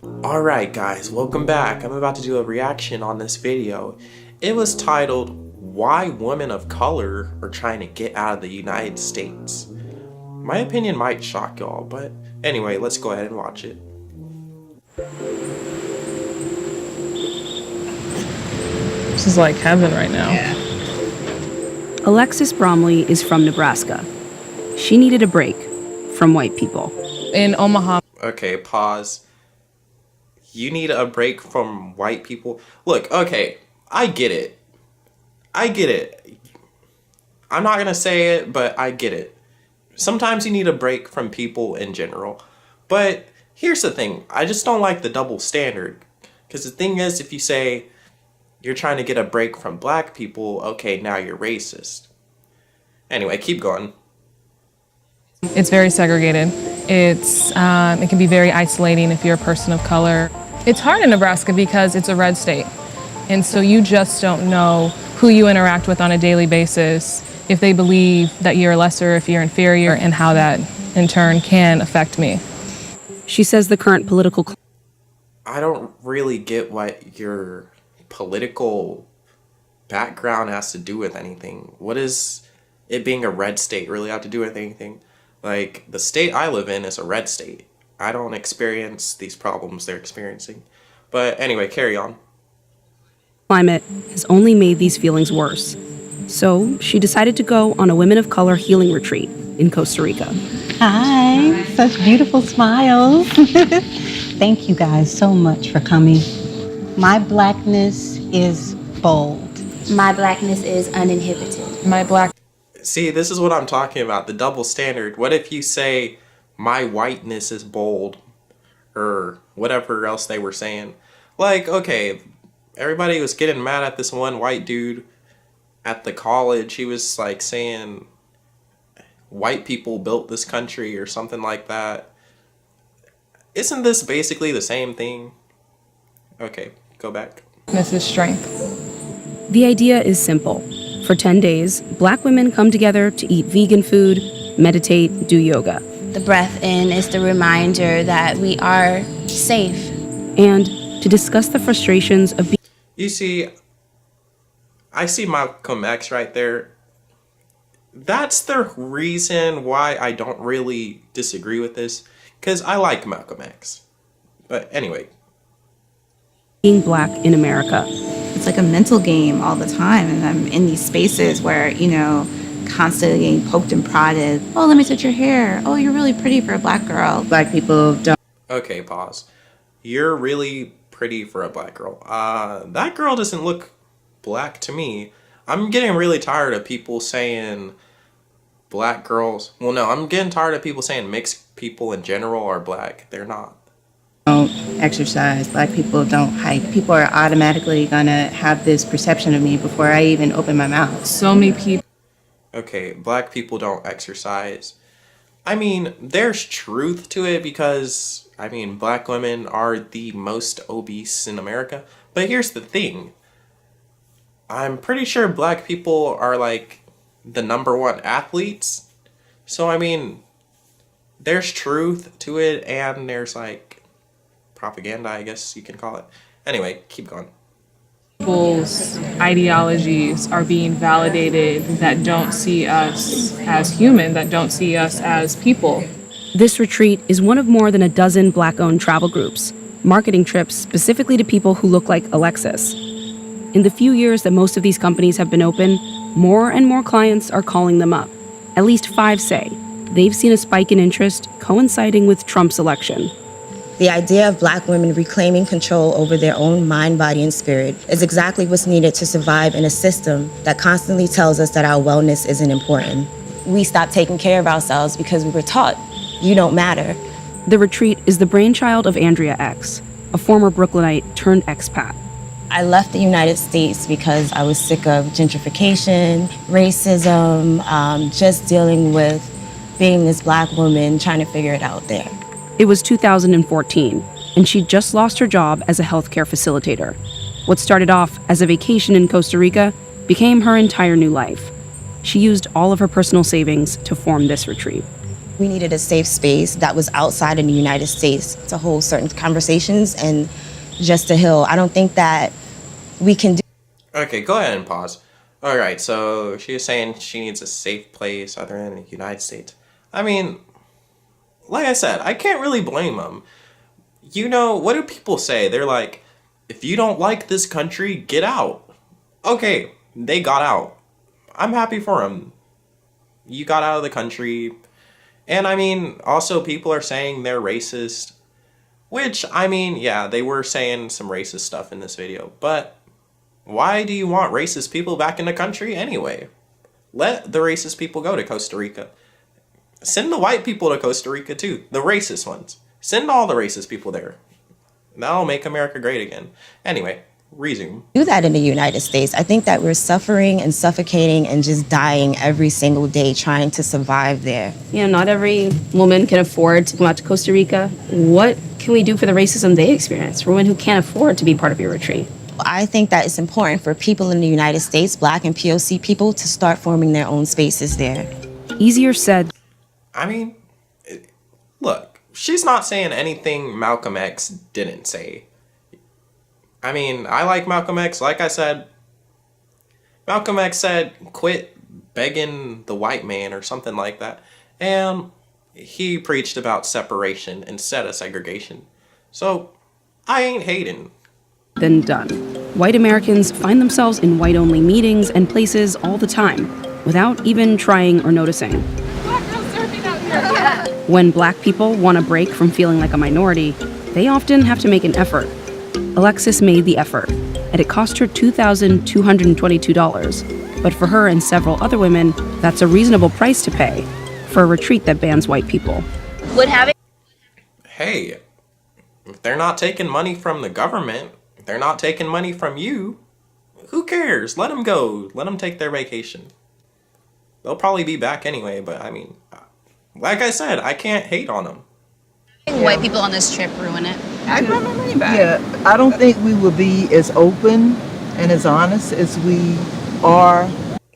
Alright guys, welcome back. I'm about to do a reaction on this video. It was titled, Why Women of Color Are Trying to Get Out of the United States. My opinion might shock y'all, but anyway, let's go ahead and watch it. This is like heaven right now. Yeah. Alexis Bromley is from Nebraska. She needed a break from white people. In Omaha. Okay, pause. You need a break from white people? Look, okay, I get it. I get it. I'm not gonna say it, but I get it. Sometimes you need a break from people in general. But here's the thing, I just don't like the double standard. Because the thing is, if you say you're trying to get a break from black people, okay, now you're racist. Anyway, keep going. It's very segregated. It can be very isolating if you're a person of color. It's hard in Nebraska because it's a red state. And so you just don't know who you interact with on a daily basis, if they believe that you're lesser, if you're inferior, and how that in turn can affect me. She says the current political... I don't really get what your political background has to do with anything. What does it being a red state really have to do with anything? Like, the state I live in is a red state. I don't experience these problems they're experiencing. But anyway, carry on. Climate has only made these feelings worse. So she decided to go on a Women of Color healing retreat in Costa Rica. Hi, such beautiful smiles. Thank you guys so much for coming. My blackness is bold. My blackness is uninhibited. My black... See, this is what I'm talking about, the double standard. What if you say, my whiteness is bold, or whatever else they were saying? Like, okay, everybody was getting mad at this one white dude at the college. He was like saying white people built this country or something like that. Isn't this basically the same thing? Okay, go back. This is strength. The idea is simple. For 10 days, black women come together to eat vegan food, meditate, do yoga. The breath in is the reminder that we are safe. And to discuss the frustrations of being... You see, I see Malcolm X right there. That's the reason why I don't really disagree with this, because I like Malcolm X. But anyway. Being black in America. It's like a mental game all the time, and I'm in these spaces where, constantly getting poked and prodded. Oh, let me touch your hair. Oh, you're really pretty for a black girl. Black people don't. Okay, pause. You're really pretty for a black girl. That girl doesn't look black to me. I'm getting really tired of people saying black girls. Well, no, I'm getting tired of people saying mixed people in general are black. They're not. Don't exercise. Black people don't hike. People are automatically gonna have this perception of me before I even open my mouth. So many people. Okay, black people don't exercise. I mean, there's truth to it because, I mean, black women are the most obese in America. But here's the thing. I'm pretty sure black people are like the #1 athletes. So, I mean, there's truth to it and there's like propaganda, I guess you can call it. Anyway, keep going. People's ideologies are being validated that don't see us as human, that don't see us as people. This retreat is one of more than a dozen black-owned travel groups, marketing trips specifically to people who look like Alexis. In the few years that most of these companies have been open, more and more clients are calling them up. At least 5 say they've seen a spike in interest coinciding with Trump's election. The idea of black women reclaiming control over their own mind, body, and spirit is exactly what's needed to survive in a system that constantly tells us that our wellness isn't important. We stopped taking care of ourselves because we were taught, you don't matter. The retreat is the brainchild of Andrea X, a former Brooklynite turned expat. I left the United States because I was sick of gentrification, racism, just dealing with being this black woman trying to figure it out there. It was 2014, and she'd just lost her job as a healthcare facilitator. What started off as a vacation in Costa Rica became her entire new life. She used all of her personal savings to form this retreat. We needed a safe space that was outside in the United States to hold certain conversations and just to heal. I don't think that we can do. Okay, go ahead and pause. All right, so she was saying she needs a safe place other than the United States. I mean, like I said, I can't really blame them. You know, what do people say? They're like, if you don't like this country, get out. Okay, they got out. I'm happy for them. You got out of the country. And I mean, also people are saying they're racist. Which, I mean, yeah, they were saying some racist stuff in this video. But why do you want racist people back in the country anyway? Let the racist people go to Costa Rica. Send the white people to Costa Rica too. The racist ones. Send all the racist people there. That'll make America great again. Anyway, resume. Do that in the United States. I think that we're suffering and suffocating and just dying every single day trying to survive there. You know, not every woman can afford to come out to Costa Rica. What can we do for the racism they experience, for women who can't afford to be part of your retreat? I think that it's important for people in the United States, Black and POC people, to start forming their own spaces there. Easier said. I mean, look, she's not saying anything Malcolm X didn't say. I mean, I like Malcolm X. Like I said, Malcolm X said, quit begging the white man or something like that. And he preached about separation instead of segregation. So, I ain't hating. Then done. White Americans find themselves in white-only meetings and places all the time, without even trying or noticing. When Black people want a break from feeling like a minority, they often have to make an effort. Alexis made the effort, and it cost her $2,222. But for her and several other women, that's a reasonable price to pay for a retreat that bans white people. Hey, if they're not taking money from the government, if they're not taking money from you, who cares? Let them go. Let them take their vacation. They'll probably be back anyway, but I mean, like I said, I can't hate on them. White people on this trip ruin it. I brought my money back. Yeah, I don't think we will be as open and as honest as we are.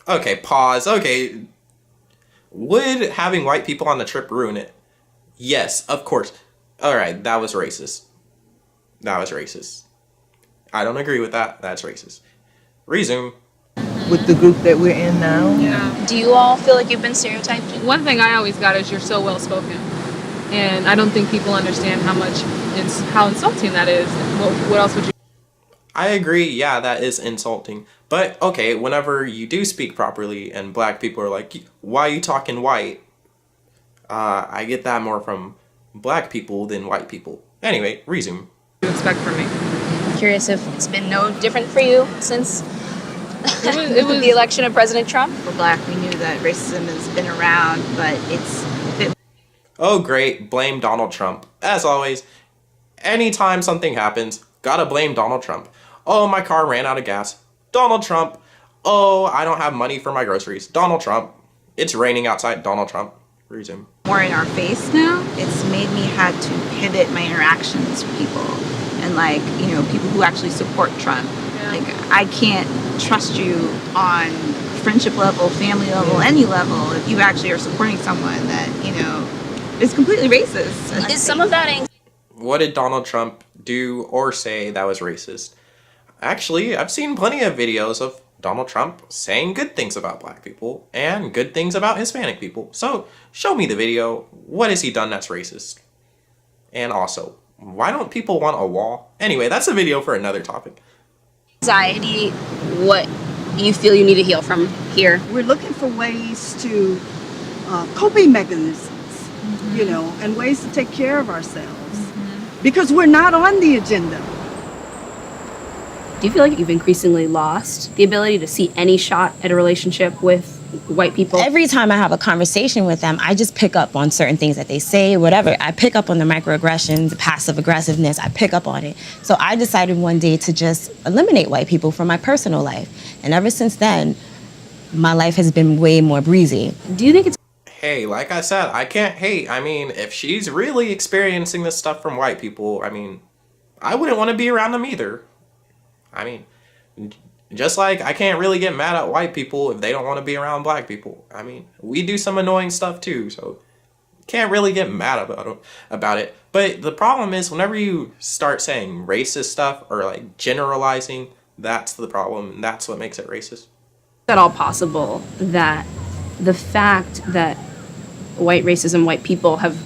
Okay, pause. Okay. Would having white people on the trip ruin it? Yes, of course. Alright, that was racist. That was racist. I don't agree with that. That's racist. Resume. With the group that we're in now. Yeah. Do you all feel like you've been stereotyped? One thing I always got is you're so well spoken, and I don't think people understand how insulting that is. What else would you? I agree, yeah, that is insulting. But, okay, whenever you do speak properly and Black people are like, why are you talking white? I get that more from Black people than white people. Anyway, resume. You expect from me? I'm curious if it's been no different for you since It was the election of President Trump. We're Black, we knew that racism has been around, but it's a bit. Oh, great, blame Donald Trump. As always, anytime something happens, gotta blame Donald Trump. Oh, my car ran out of gas. Donald Trump. Oh, I don't have money for my groceries. Donald Trump. It's raining outside. Donald Trump. Resume. More in our face now. It's made me had to pivot my interactions with people and people who actually support Trump. Yeah. Like, I can't trust you on friendship level, family level, any level if you actually are supporting someone that, is completely racist. Is some of that anxiety? What did Donald Trump do or say that was racist? Actually, I've seen plenty of videos of Donald Trump saying good things about Black people and good things about Hispanic people. So, show me the video. What has he done that's racist? And also, why don't people want a wall? Anyway, that's a video for another topic. Anxiety, what you feel you need to heal from here? We're looking for ways to coping mechanisms, and ways to take care of ourselves because we're not on the agenda. Do you feel like you've increasingly lost the ability to see any shot at a relationship with white people? Every time I have a conversation with them, I just pick up on certain things that they say, whatever. I pick up on the microaggressions, the passive aggressiveness. I pick up on it. So I decided one day to just eliminate white people from my personal life. And ever since then, my life has been way more breezy. Do you think it's Hey, like I said, I can't hate. I mean, if she's really experiencing this stuff from white people, I mean, I wouldn't want to be around them either. I mean, just like I can't really get mad at white people if they don't want to be around Black people. I mean, we do some annoying stuff too, so can't really get mad about it. But the problem is whenever you start saying racist stuff or like generalizing, that's the problem, and that's what makes it racist. At all possible that the fact that white racism, white people have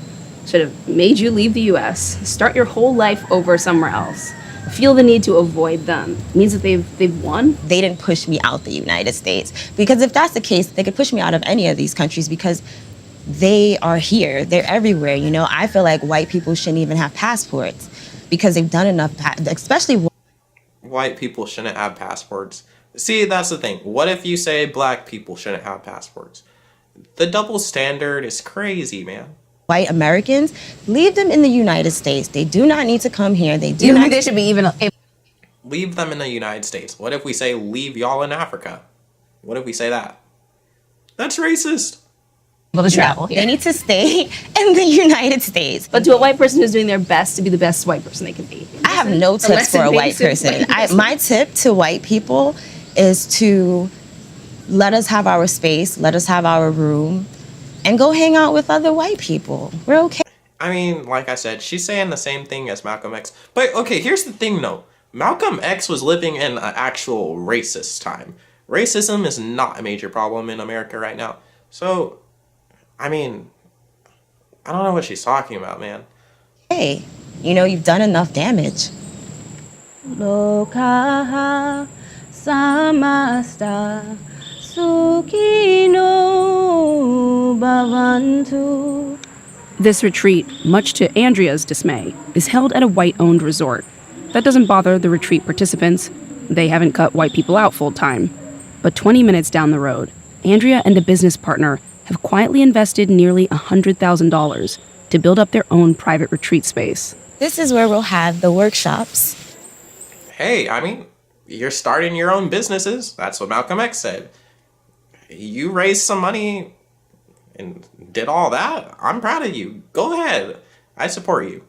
sort of made you leave the US, start your whole life over somewhere else, feel the need to avoid them, means that they've won? They didn't push me out the United States. Because if that's the case, they could push me out of any of these countries because they are here. They're everywhere, you know? I feel like white people shouldn't even have passports because they've done enough, especially... White people shouldn't have passports. See, that's the thing. What if you say black people shouldn't have passports? The double standard is crazy, man. White Americans, leave them in the United States. They do not need to come here. They do You not... think they should be even... Leave them in the United States. What if we say leave y'all in Africa? What if we say that? That's racist. Able to travel. They need to stay in the United States. But to a white person who's doing their best to be the best white person they can be. I have no tips for a white person. My tip to white people is to let us have our space, let us have our room, and go hang out with other white people. We're okay. I mean, like I said, she's saying the same thing as Malcolm X. But okay, here's the thing though. Malcolm X was living in an actual racist time. Racism is not a major problem in America right now. So, I mean, I don't know what she's talking about, man. Hey, you know, you've done enough damage. Lokaha samasta sukino bhavantu. This retreat, much to Andrea's dismay, is held at a white-owned resort. That doesn't bother the retreat participants. They haven't cut white people out full-time. But 20 minutes down the road, Andrea and a business partner have quietly invested nearly $100,000 to build up their own private retreat space. This is where we'll have the workshops. Hey, I mean, you're starting your own businesses. That's what Malcolm X said. You raised some money and did all that. I'm proud of you. Go ahead. I support you.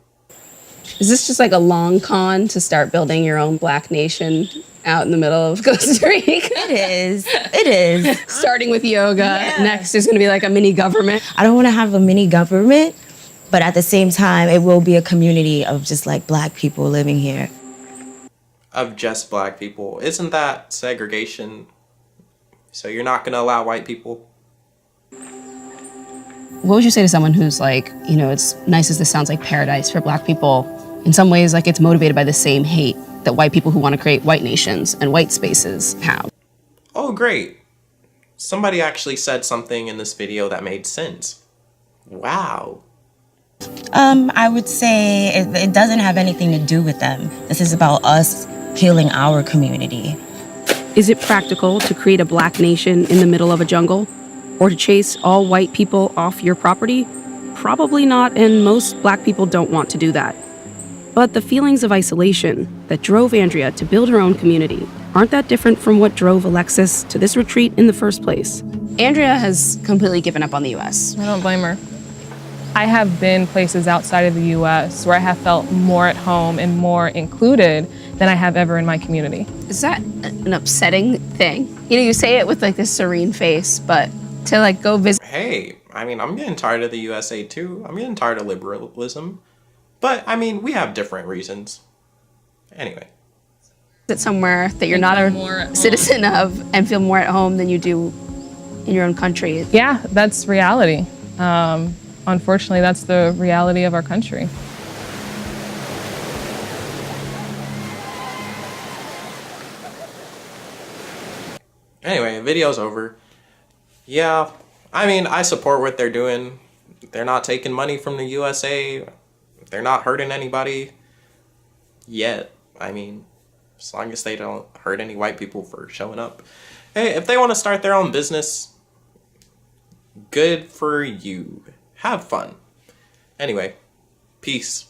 Is this just like a long con to start building your own black nation out in the middle of Costa Rica? It is. It is. Starting with yoga. Yeah. Next is going to be like a mini government. I don't want to have a mini government, but at the same time, it will be a community of just like black people living here. Of just black people. Isn't that segregation? So you're not going to allow white people? What would you say to someone who's like, you know, it's nice as this sounds like paradise for black people. In some ways, like it's motivated by the same hate that white people who want to create white nations and white spaces have. Oh, great. Somebody actually said something in this video that made sense. Wow. I would say it doesn't have anything to do with them. This is about us healing our community. Is it practical to create a black nation in the middle of a jungle? Or to chase all white people off your property? Probably not, and most black people don't want to do that. But the feelings of isolation that drove Andrea to build her own community aren't that different from what drove Alexis to this retreat in the first place. Andrea has completely given up on the US. I don't blame her. I have been places outside of the US where I have felt more at home and more included than I have ever in my community. Is that an upsetting thing? You know, you say it with like this serene face, but to like go visit. Hey, I mean, I'm getting tired of the USA too. I'm getting tired of liberalism. But, I mean, we have different reasons. Anyway. Visit somewhere that you're not a citizen of and feel more at home than you do in your own country. Yeah, that's reality. Unfortunately, that's the reality of our country. Anyway, video's over. Yeah, I mean, I support what they're doing. They're not taking money from the USA. They're not hurting anybody yet. I mean, as long as they don't hurt any white people for showing up. Hey, if they want to start their own business, good for you. Have fun. Anyway, peace.